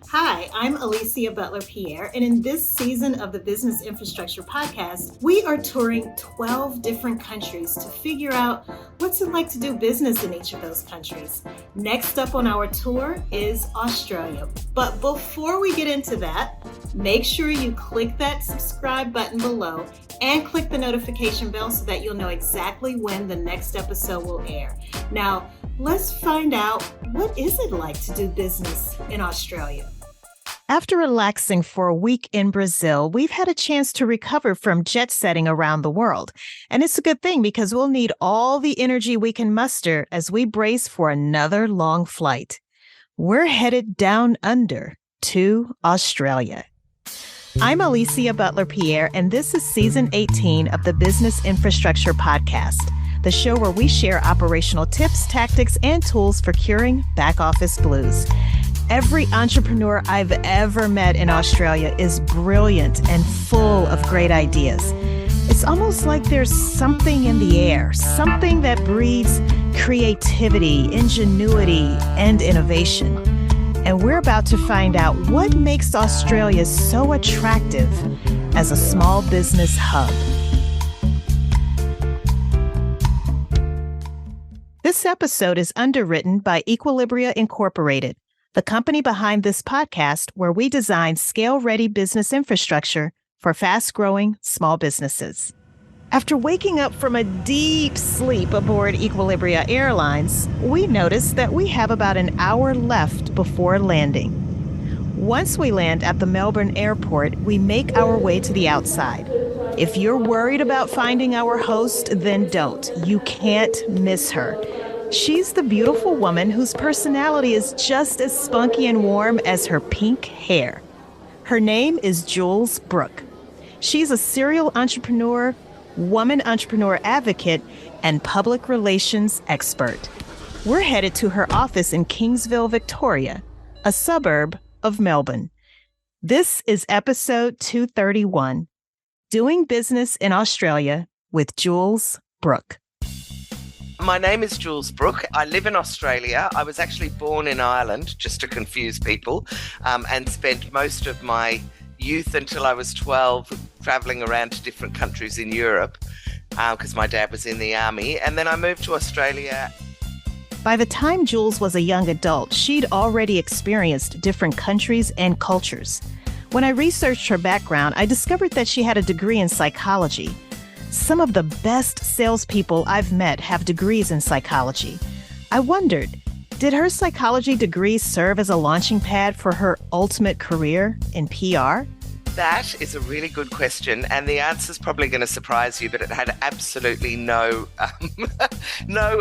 Hi, I'm Alicia Butler Pierre, and in this season of the Business Infrastructure Podcast, we are touring 12 different countries to figure out what's it like to do business in each of those countries. Next up on our tour is Australia. But before we get into that, make sure you click that subscribe button below and click the notification bell so that you'll know exactly when the next episode will air. Now, let's find out, what is it like to do business in Australia? After relaxing for a week in Brazil, we've had a chance to recover from jet setting around the world. And it's a good thing because we'll need all the energy we can muster as we brace for another long flight. We're headed down under to Australia. I'm Alicia Butler Pierre, and this is season 18 of the Business Infrastructure Podcast, the show where we share operational tips, tactics, and tools for curing back office blues. Every entrepreneur I've ever met in Australia is brilliant and full of great ideas. It's almost like there's something in the air, something that breeds creativity, ingenuity, and innovation. And we're about to find out what makes Australia so attractive as a small business hub. This episode is underwritten by Equilibria Incorporated, the company behind this podcast where we design scale-ready business infrastructure for fast-growing small businesses. After waking up from a deep sleep aboard Equilibria Airlines, we noticed that we have about an hour left before landing. Once we land at the Melbourne airport, we make our way to the outside. If you're worried about finding our host, then don't. You can't miss her. She's the beautiful woman whose personality is just as spunky and warm as her pink hair. Her name is Jules Brooke. She's a serial entrepreneur, woman entrepreneur advocate, and public relations expert. We're headed to her office in Kingsville, Victoria, a suburb of Melbourne. This is episode 231, Doing Business in Australia with Jules Brooke. My name is Jules Brooke. I live in Australia. I was actually born in Ireland, just to confuse people, and spent most of my youth until I was 12 traveling around to different countries in Europe because my dad was in the army. And then I moved to Australia. By the time Jules was a young adult, she'd already experienced different countries and cultures. When I researched her background, I discovered that she had a degree in psychology. Some of the best salespeople I've met have degrees in psychology. I wondered, did her psychology degree serve as a launching pad for her ultimate career in PR? That is a really good question, and the answer's probably going to surprise you, but it had absolutely no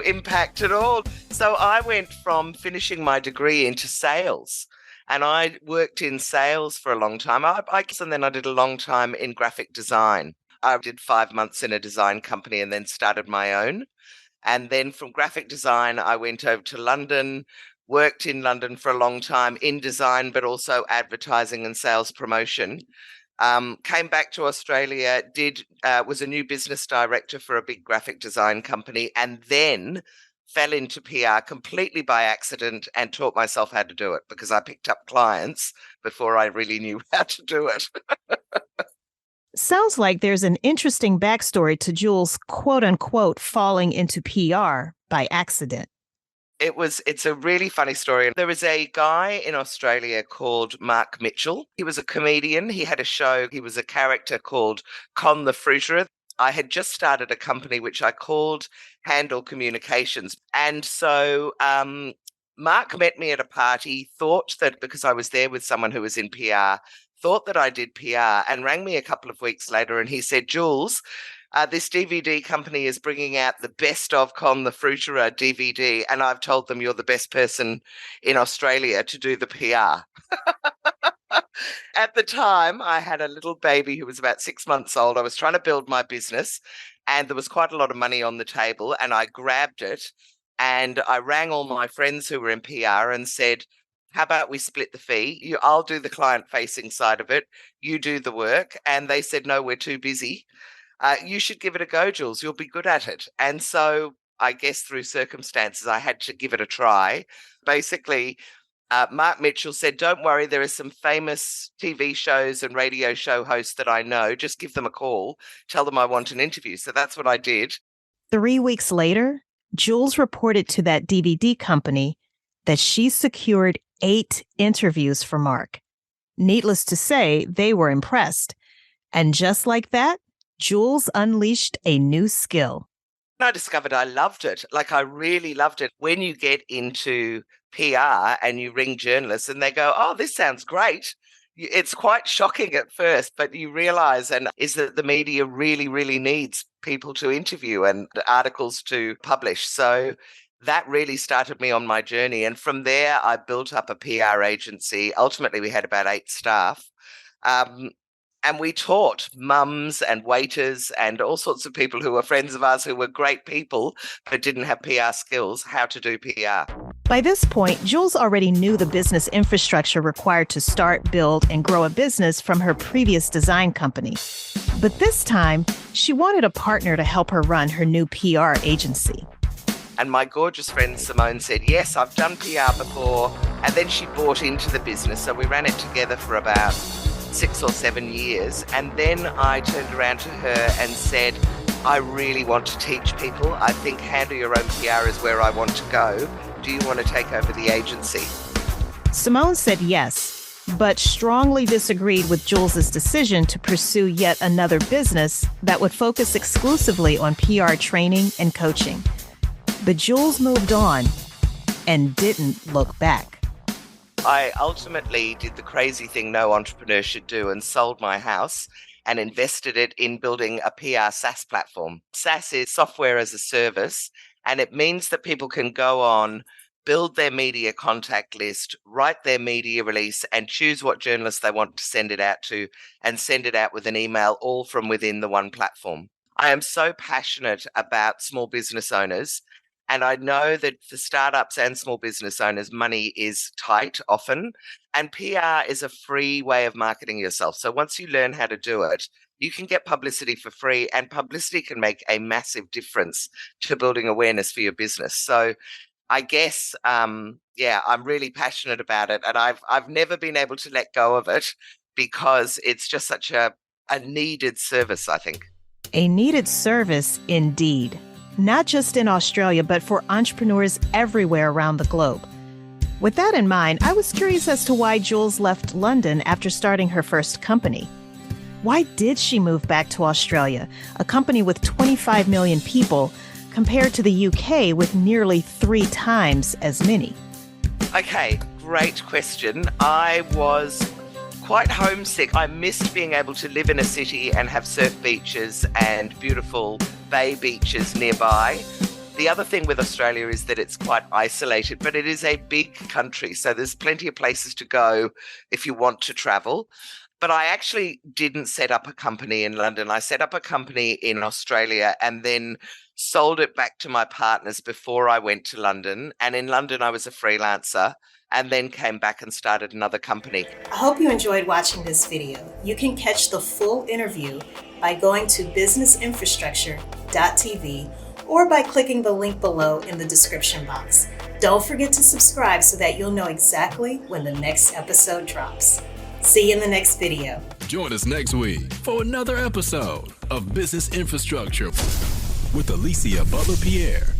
impact at all. So I went from finishing my degree into sales, and I worked in sales for a long time. And then I did a long time in graphic design. I did 5 months in a design company and then started my own. And then from graphic design, I went over to London, worked in London for a long time in design, but also advertising and sales promotion. Came back to Australia, was a new business director for a big graphic design company, and then fell into PR completely by accident and taught myself how to do it because I picked up clients before I really knew how to do it. Sounds like there's an interesting backstory to Jules' quote-unquote falling into PR by accident. It's a really funny story. There was a guy in Australia called Mark Mitchell. He was a comedian. He had a show. He was a character called Con the Fruiterer. I had just started a company which I called Handle Communications. And so Mark met me at a party, thought that because I was there with someone who was in PR, thought that I did PR, and rang me a couple of weeks later and he said, Jules, this DVD company is bringing out the best of Con the Fruiterer DVD, and I've told them you're the best person in Australia to do the PR. At the time, I had a little baby who was about 6 months old. I was trying to build my business, and there was quite a lot of money on the table, and I grabbed it, and I rang all my friends who were in PR and said, how about we split the fee? I'll do the client-facing side of it. You do the work. And they said, no, we're too busy. You should give it a go, Jules. You'll be good at it. And so I guess through circumstances, I had to give it a try. Basically, Mark Mitchell said, don't worry, there are some famous TV shows and radio show hosts that I know. Just give them a call. Tell them I want an interview. So that's what I did. 3 weeks later, Jules reported to that DVD company that she secured 8 interviews for Mark. Needless to say, they were impressed. And just like that, Jules unleashed a new skill. I discovered I loved it. Like, I really loved it. When you get into PR and you ring journalists and they go, oh, this sounds great. It's quite shocking at first, but you realize is that the media really, really needs people to interview and articles to publish. So that really started me on my journey. And from there, I built up a PR agency. Ultimately, we had about 8 staff. And we taught mums and waiters and all sorts of people who were friends of ours who were great people but didn't have PR skills how to do PR. By this point, Jules already knew the business infrastructure required to start, build, and grow a business from her previous design company. But this time, she wanted a partner to help her run her new PR agency. And my gorgeous friend Simone said, yes, I've done PR before. And then she bought into the business. So we ran it together for about 6 or 7 years. And then I turned around to her and said, I really want to teach people. I think handle your own PR is where I want to go. Do you want to take over the agency? Simone said yes, but strongly disagreed with Jules's decision to pursue yet another business that would focus exclusively on PR training and coaching. But Jules moved on and didn't look back. I ultimately did the crazy thing no entrepreneur should do and sold my house and invested it in building a PR SaaS platform. SaaS is software as a service, and it means that people can go on, build their media contact list, write their media release, and choose what journalists they want to send it out to, and send it out with an email, all from within the one platform. I am so passionate about small business owners. And I know that for startups and small business owners, money is tight often, and PR is a free way of marketing yourself. So once you learn how to do it, you can get publicity for free, and publicity can make a massive difference to building awareness for your business. So I guess, I'm really passionate about it, and I've never been able to let go of it because it's just such a needed service, I think. A needed service indeed. Not just in Australia, but for entrepreneurs everywhere around the globe. With that in mind, I was curious as to why Jules left London after starting her first company. Why did she move back to Australia, a company with 25 million people, compared to the UK with nearly 3 times as many? Okay, great question. I was quite homesick. I missed being able to live in a city and have surf beaches and beautiful bay beaches nearby. The other thing with Australia is that it's quite isolated, but it is a big country. So there's plenty of places to go if you want to travel. But I actually didn't set up a company in London. I set up a company in Australia and then sold it back to my partners before I went to London. And in London, I was a freelancer, and then came back and started another company. I hope you enjoyed watching this video. You can catch the full interview by going to businessinfrastructure.tv or by clicking the link below in the description box. Don't forget to subscribe so that you'll know exactly when the next episode drops. See you in the next video. Join us next week for another episode of Business Infrastructure with Alicia Butler-Pierre.